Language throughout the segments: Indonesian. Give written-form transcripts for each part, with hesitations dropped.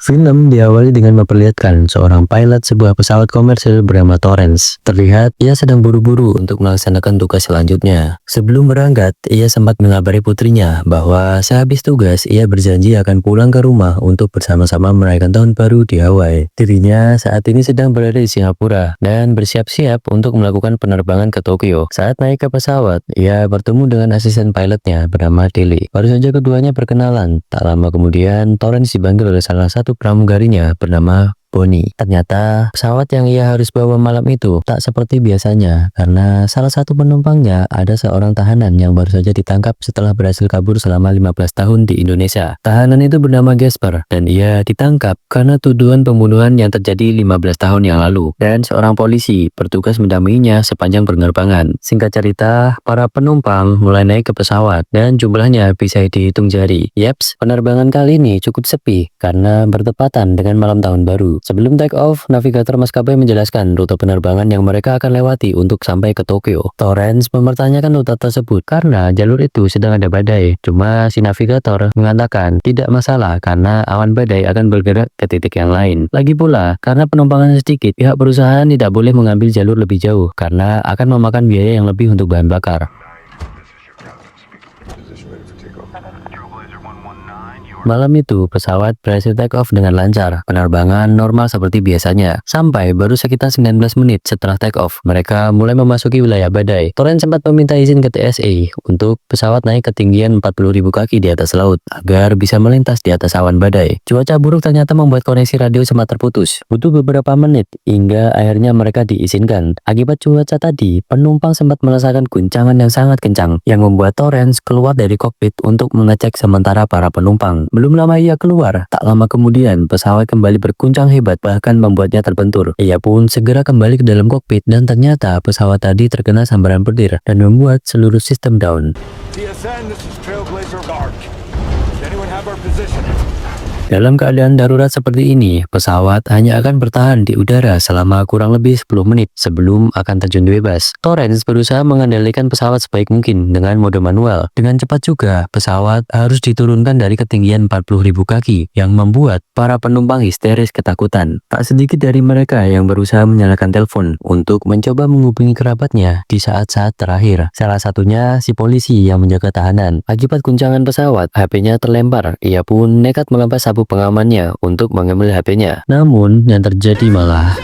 Film diawali dengan memperlihatkan seorang pilot sebuah pesawat komersil bernama Torrance. Terlihat ia sedang buru-buru untuk melaksanakan tugas selanjutnya. Sebelum berangkat, ia sempat mengabari putrinya bahwa sehabis tugas ia berjanji akan pulang ke rumah untuk bersama-sama merayakan tahun baru di Hawaii. Dirinya saat ini sedang berada di Singapura dan bersiap-siap untuk melakukan penerbangan ke Tokyo. Saat naik ke pesawat, ia bertemu dengan asisten pilotnya bernama Tilly. Baru saja keduanya berkenalan. Tak lama kemudian, Torrance dipanggil oleh salah satu pramugarinya bernama Bonnie. Ternyata pesawat yang ia harus bawa malam itu tak seperti biasanya karena salah satu penumpangnya ada seorang tahanan yang baru saja ditangkap setelah berhasil kabur selama 15 tahun di Indonesia. Tahanan itu bernama Gasper dan ia ditangkap karena tuduhan pembunuhan yang terjadi 15 tahun yang lalu dan seorang polisi bertugas mendampinginya sepanjang penerbangan. Singkat cerita, para penumpang mulai naik ke pesawat dan jumlahnya bisa dihitung jari. Yaps, penerbangan kali ini cukup sepi karena bertepatan dengan malam tahun baru. Sebelum take off, navigator maskapai menjelaskan rute penerbangan yang mereka akan lewati untuk sampai ke Tokyo. Torrance mempertanyakan rute tersebut karena jalur itu sedang ada badai. Cuma si navigator mengatakan tidak masalah karena awan badai akan bergerak ke titik yang lain. Lagi pula, karena penumpangnya sedikit, pihak perusahaan tidak boleh mengambil jalur lebih jauh karena akan memakan biaya yang lebih untuk bahan bakar. Malam itu, pesawat berhasil take off dengan lancar. Penerbangan normal seperti biasanya. Sampai baru sekitar 19 menit setelah take off, mereka mulai memasuki wilayah badai. Torrance sempat meminta izin ke TSA untuk pesawat naik ketinggian 40.000 kaki di atas laut agar bisa melintas di atas awan badai. Cuaca buruk ternyata membuat koneksi radio sempat terputus. Butuh beberapa menit hingga akhirnya mereka diizinkan. Akibat cuaca tadi, penumpang sempat merasakan guncangan yang sangat kencang yang membuat Torrance keluar dari kokpit untuk mengecek sementara para penumpang. Belum lama ia keluar, tak lama kemudian pesawat kembali berguncang hebat bahkan membuatnya terbentur. Ia pun segera kembali ke dalam kokpit dan ternyata pesawat tadi terkena sambaran petir dan membuat seluruh sistem down. Dalam keadaan darurat seperti ini, pesawat hanya akan bertahan di udara selama kurang lebih 10 menit sebelum akan terjun bebas. Torrance berusaha mengendalikan pesawat sebaik mungkin dengan mode manual. Dengan cepat juga, pesawat harus diturunkan dari ketinggian 40.000 kaki yang membuat para penumpang histeris ketakutan. Tak sedikit dari mereka yang berusaha menyalakan telepon untuk mencoba menghubungi kerabatnya di saat-saat terakhir. Salah satunya si polisi yang menjaga tahanan. Akibat guncangan pesawat, HP-nya terlempar. Ia pun nekat melempas sabuk pengamannya untuk mengambil HP-nya. Namun yang terjadi malah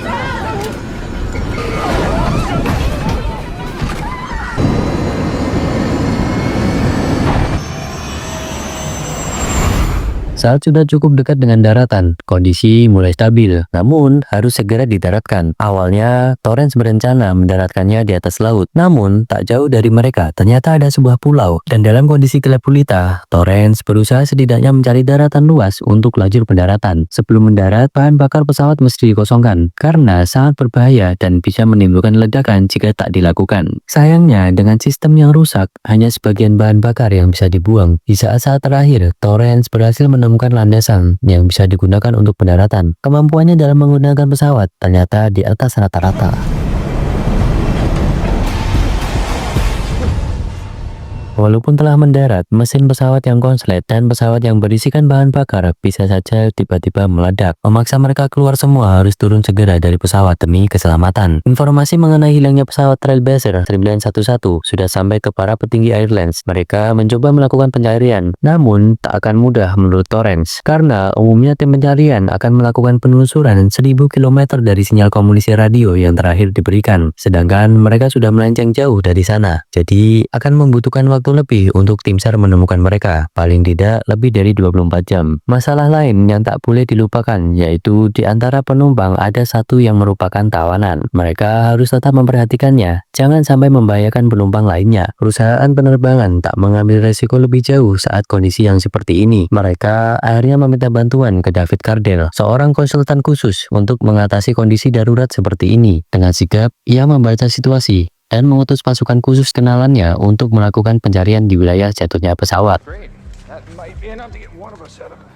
saat sudah cukup dekat dengan daratan, kondisi mulai stabil, namun harus segera didaratkan. Awalnya, Torrance berencana mendaratkannya di atas laut, namun tak jauh dari mereka ternyata ada sebuah pulau. Dan dalam kondisi gelap gulita, Torrance berusaha setidaknya mencari daratan luas untuk lajur pendaratan. Sebelum mendarat, bahan bakar pesawat mesti dikosongkan, karena sangat berbahaya dan bisa menimbulkan ledakan jika tak dilakukan. Sayangnya, dengan sistem yang rusak, hanya sebagian bahan bakar yang bisa dibuang. Di saat-saat terakhir, Torrance berhasil menemukan landasan yang bisa digunakan untuk pendaratan. Kemampuannya dalam menggunakan pesawat ternyata di atas rata-rata. Walaupun telah mendarat, mesin pesawat yang konslet dan pesawat yang berisikan bahan bakar bisa saja tiba-tiba meledak. Memaksa mereka keluar semua harus turun segera dari pesawat demi keselamatan. Informasi mengenai hilangnya pesawat Trailblazer 911 sudah sampai ke para petinggi Airlines. Mereka mencoba melakukan pencarian, namun tak akan mudah menurut Torrance. Karena umumnya tim pencarian akan melakukan penelusuran 1000 km dari sinyal komunikasi radio yang terakhir diberikan. Sedangkan mereka sudah melenceng jauh dari sana. Jadi akan membutuhkan waktu lebih untuk tim SAR menemukan mereka, paling tidak lebih dari 24 jam. Masalah lain yang tak boleh dilupakan yaitu di antara penumpang ada satu yang merupakan tawanan. Mereka harus tetap memperhatikannya, jangan sampai membahayakan penumpang lainnya. Perusahaan penerbangan tak mengambil resiko lebih jauh saat kondisi yang seperti ini. Mereka akhirnya meminta bantuan ke David Cardell, seorang konsultan khusus untuk mengatasi kondisi darurat seperti ini. Dengan sigap, ia membaca situasi dan mengutus pasukan khusus kenalannya untuk melakukan pencarian di wilayah jatuhnya pesawat.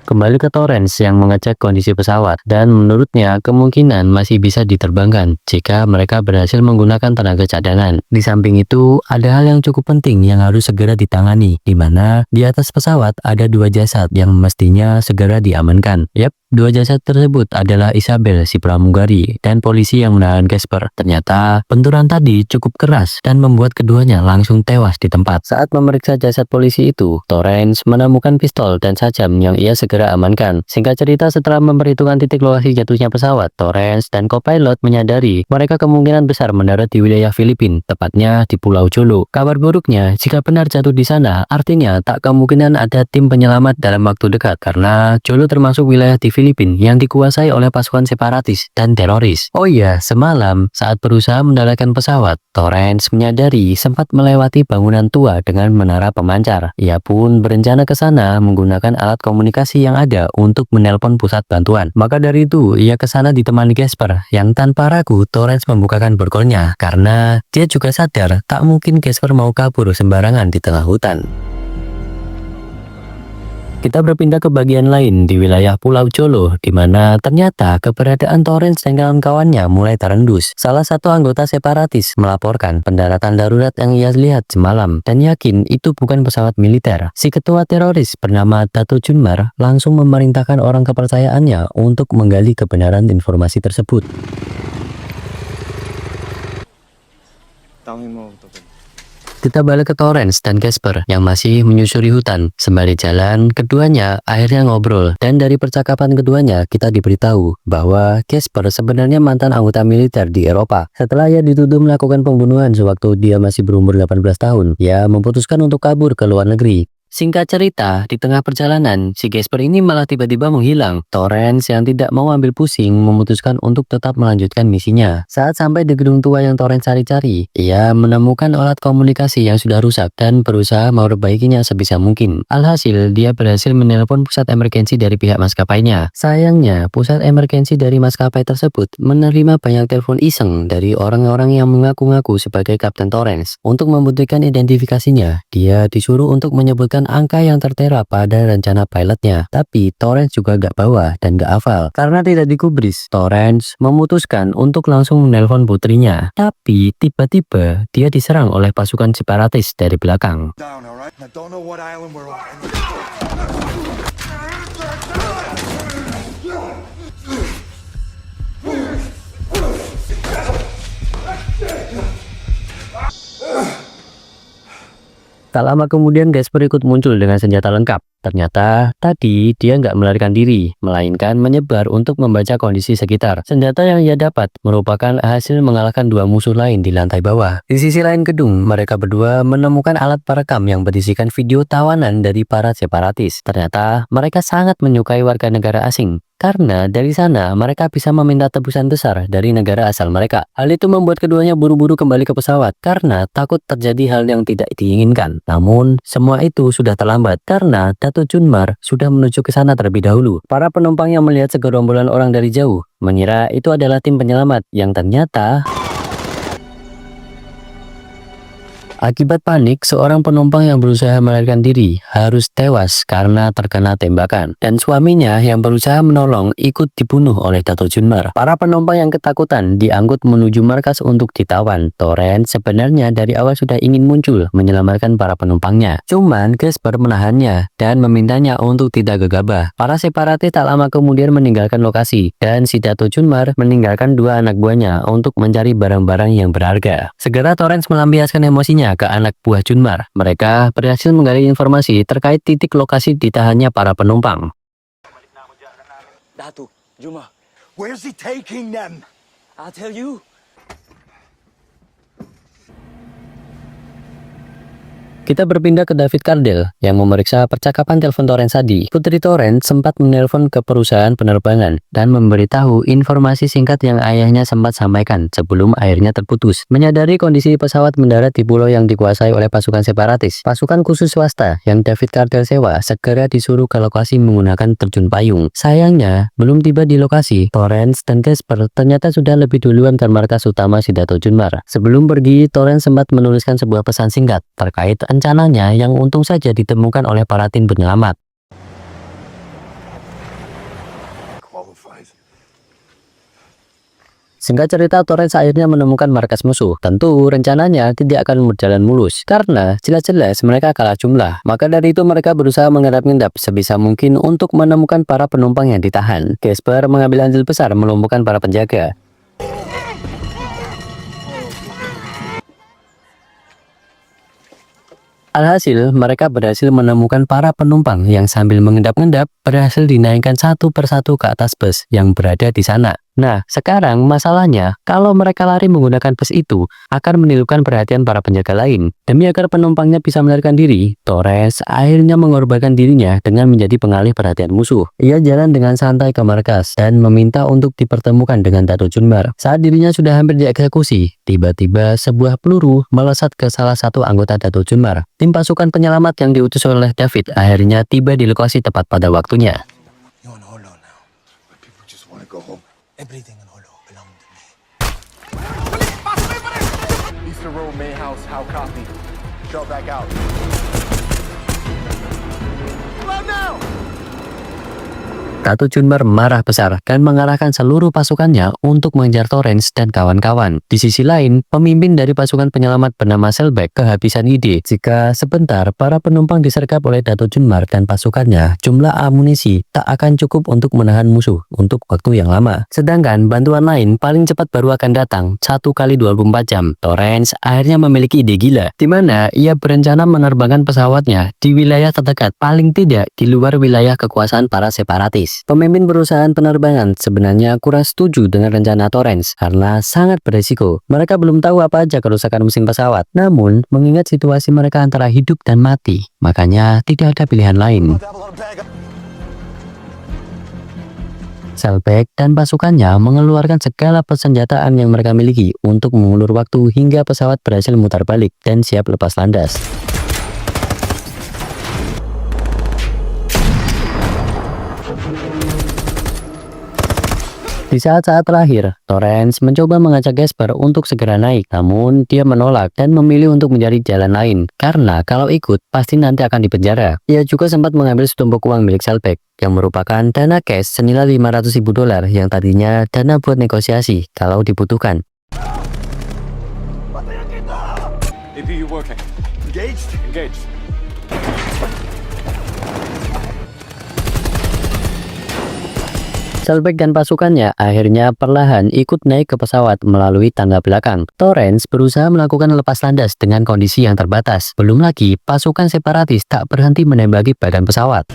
Kembali ke Torrance yang mengecek kondisi pesawat dan menurutnya kemungkinan masih bisa diterbangkan jika mereka berhasil menggunakan tenaga cadangan. Di samping itu, ada hal yang cukup penting yang harus segera ditangani, di mana di atas pesawat ada 2 jasad yang mestinya segera diamankan. Yap, Dua jasad tersebut adalah Isabel si pramugari dan polisi yang menahan Casper. Ternyata benturan tadi cukup keras dan membuat keduanya langsung tewas di tempat. Saat memeriksa jasad polisi itu, Torrance menemukan pistol dan sajam yang ia segera amankan. Singkat cerita, setelah memperhitungkan titik lokasi jatuhnya pesawat, Torrance dan co-pilot menyadari mereka kemungkinan besar mendarat di wilayah Filipina, tepatnya di Pulau Jolo. Kabar buruknya, jika benar jatuh di sana, artinya tak kemungkinan ada tim penyelamat dalam waktu dekat karena Jolo termasuk wilayah di Filipina yang dikuasai oleh pasukan separatis dan teroris. Oh iya, semalam saat berusaha mendaratkan pesawat, Torrance menyadari sempat melewati bangunan tua dengan menara pemancar. Ia pun berencana ke sana menggunakan alat komunikasi yang ada untuk menelpon pusat bantuan. Maka dari itu, ia ke sana ditemani Casper yang tanpa ragu Torrance membukakan borgolnya karena dia juga sadar tak mungkin Casper mau kabur sembarangan di tengah hutan. Kita berpindah ke bagian lain di wilayah Pulau Jolo, di mana ternyata keberadaan Torrance dan kawan-kawannya mulai terendus. Salah satu anggota separatis melaporkan pendaratan darurat yang ia lihat semalam dan yakin itu bukan pesawat militer. Si ketua teroris bernama Dato Junmar langsung memerintahkan orang kepercayaannya untuk menggali kebenaran informasi tersebut. Kita balik ke Torrance dan Casper yang masih menyusuri hutan. Sembari jalan, keduanya akhirnya ngobrol. Dan dari percakapan keduanya, kita diberitahu bahwa Casper sebenarnya mantan anggota militer di Eropa. Setelah ia dituduh melakukan pembunuhan sewaktu dia masih berumur 18 tahun, ia memutuskan untuk kabur ke luar negeri. Singkat cerita, di tengah perjalanan, si Casper ini malah tiba-tiba menghilang. Torrance yang tidak mau ambil pusing memutuskan untuk tetap melanjutkan misinya. Saat sampai di gedung tua yang Torrance cari-cari, ia menemukan alat komunikasi yang sudah rusak dan berusaha memperbaikinya sebisa mungkin. Alhasil, dia berhasil menelpon pusat emergensi dari pihak maskapainya. Sayangnya, pusat emergensi dari maskapai tersebut menerima banyak telepon iseng dari orang-orang yang mengaku-ngaku sebagai Kapten Torrance. Untuk membuktikan identifikasinya, dia disuruh untuk menyebutkan angka yang tertera pada rencana pilotnya. Tapi Torrance juga gak bawa dan gak hafal. Karena tidak digubris, Torrance memutuskan untuk langsung menelpon putrinya. Tapi tiba-tiba dia diserang oleh pasukan separatis dari belakang. Tak lama kemudian Casper ikut muncul dengan senjata lengkap. Ternyata tadi dia nggak melarikan diri, melainkan menyebar untuk membaca kondisi sekitar. Senjata yang ia dapat merupakan hasil mengalahkan dua musuh lain di lantai bawah. Di sisi lain gedung, mereka berdua menemukan alat perekam yang berisikan video tawanan dari para separatis. Ternyata mereka sangat menyukai warga negara asing. Karena dari sana mereka bisa meminta tebusan besar dari negara asal mereka. Hal itu membuat keduanya buru-buru kembali ke pesawat karena takut terjadi hal yang tidak diinginkan. Namun semua itu sudah terlambat karena Dato Junmar sudah menuju ke sana terlebih dahulu. Para penumpang yang melihat segerombolan orang dari jauh mengira itu adalah tim penyelamat yang ternyata akibat panik, seorang penumpang yang berusaha melarikan diri harus tewas karena terkena tembakan. Dan suaminya yang berusaha menolong ikut dibunuh oleh Dato Junmar. Para penumpang yang ketakutan diangkut menuju markas untuk ditawan. Torrance sebenarnya dari awal sudah ingin muncul menyelamatkan para penumpangnya. Cuman Casper menahannya dan memintanya untuk tidak gegabah. Para separatis tak lama kemudian meninggalkan lokasi. Dan si Dato Junmar meninggalkan dua anak buahnya untuk mencari barang-barang yang berharga. Segera Torrance melampiaskan emosinya ke anak buah Junmar. Mereka berhasil menggali informasi terkait titik lokasi ditahannya para penumpang. Datu, Juma, where's he taking them? I'll tell you. Kita berpindah ke David Cardell yang memeriksa percakapan telepon Torrance tadi. Putri Torrance sempat menelpon ke perusahaan penerbangan dan memberitahu informasi singkat yang ayahnya sempat sampaikan sebelum akhirnya terputus. Menyadari kondisi pesawat mendarat di pulau yang dikuasai oleh pasukan separatis, pasukan khusus swasta yang David Cardell sewa segera disuruh ke lokasi menggunakan terjun payung. Sayangnya, belum tiba di lokasi, Torrance dan Casper ternyata sudah lebih duluan ke markas utama si Dato Junmar. Sebelum pergi, Torrance sempat menuliskan sebuah pesan singkat terkait rencananya yang untung saja ditemukan oleh para tim penyelamat. Singkat cerita, Torrens akhirnya menemukan markas musuh. Tentu rencananya tidak akan berjalan mulus karena jelas-jelas mereka kalah jumlah. Maka dari itu mereka berusaha mengendap-endap sebisa mungkin untuk menemukan para penumpang yang ditahan. Casper mengambil andil besar melumpuhkan para penjaga. Alhasil, mereka berhasil menemukan para penumpang yang sambil mengendap-endap berhasil dinaikkan satu persatu ke atas bus yang berada di sana. Nah, sekarang masalahnya, kalau mereka lari menggunakan bus itu, akan menimbulkan perhatian para penjaga lain. Demi agar penumpangnya bisa melarikan diri, Torres akhirnya mengorbankan dirinya dengan menjadi pengalih perhatian musuh. Ia jalan dengan santai ke markas dan meminta untuk dipertemukan dengan Dato' Junmar. Saat dirinya sudah hampir dieksekusi, tiba-tiba sebuah peluru melesat ke salah satu anggota Dato' Junmar. Tim pasukan penyelamat yang diutus oleh David akhirnya tiba di lokasi tepat pada waktunya. You're on Holo now. My people just want to go home. Everything in Holo belongs to me. Easter Road, main house, how copy? Shell back out. Run now! Dato' Junmar marah besar dan mengarahkan seluruh pasukannya untuk mengejar Torrens dan kawan-kawan. Di sisi lain, pemimpin dari pasukan penyelamat bernama Selbek kehabisan ide jika sebentar para penumpang disergap oleh Dato' Junmar dan pasukannya, jumlah amunisi tak akan cukup untuk menahan musuh untuk waktu yang lama. Sedangkan bantuan lain paling cepat baru akan datang 1 kali 24 jam. Torrens akhirnya memiliki ide gila, di mana ia berencana menerbangkan pesawatnya di wilayah terdekat, paling tidak di luar wilayah kekuasaan para separatis. Pemimpin perusahaan penerbangan sebenarnya kurang setuju dengan rencana Torrens karena sangat beresiko. Mereka belum tahu apa aja kerusakan mesin pesawat. Namun, mengingat situasi mereka antara hidup dan mati, makanya tidak ada pilihan lain. Selbek dan pasukannya mengeluarkan segala persenjataan yang mereka miliki untuk mengulur waktu hingga pesawat berhasil mutar balik dan siap lepas landas. Di saat-saat terakhir, Torrens mencoba mengajak Casper untuk segera naik, namun dia menolak dan memilih untuk mencari jalan lain, karena kalau ikut pasti nanti akan dipenjara. Ia juga sempat mengambil setumpuk uang milik Selbek, yang merupakan dana cash senilai $500.000 yang tadinya dana buat negosiasi kalau dibutuhkan. APU working. Engaged? Engaged. Selbek dan pasukannya akhirnya perlahan ikut naik ke pesawat melalui tangga belakang. Torrens berusaha melakukan lepas landas dengan kondisi yang terbatas. Belum lagi, pasukan separatis tak berhenti menembaki badan pesawat.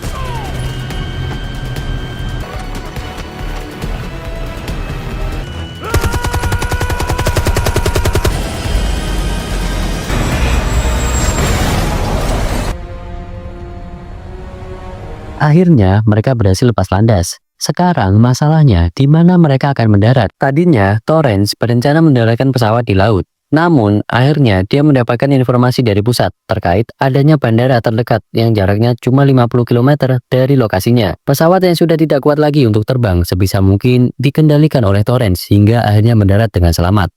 Akhirnya, mereka berhasil lepas landas. Sekarang masalahnya di mana mereka akan mendarat. Tadinya, Torrens berencana mendaratkan pesawat di laut. Namun, akhirnya dia mendapatkan informasi dari pusat terkait adanya bandara terdekat yang jaraknya cuma 50 km dari lokasinya. Pesawat yang sudah tidak kuat lagi untuk terbang sebisa mungkin dikendalikan oleh Torrens hingga akhirnya mendarat dengan selamat.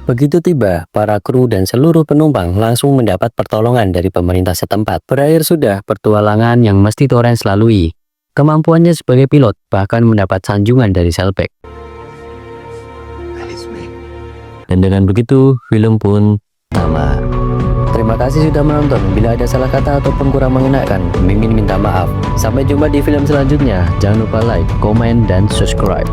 Begitu tiba, para kru dan seluruh penumpang langsung mendapat pertolongan dari pemerintah setempat. Berakhir sudah pertualangan yang mesti Torrens lalui. Kemampuannya sebagai pilot bahkan mendapat sanjungan dari Selbek. That is me. Dan dengan begitu, film pun tamat. Terima kasih sudah menonton. Bila ada salah kata ataupun kurang mengenakan, Mimin minta maaf. Sampai jumpa di film selanjutnya. Jangan lupa like, komen, dan subscribe.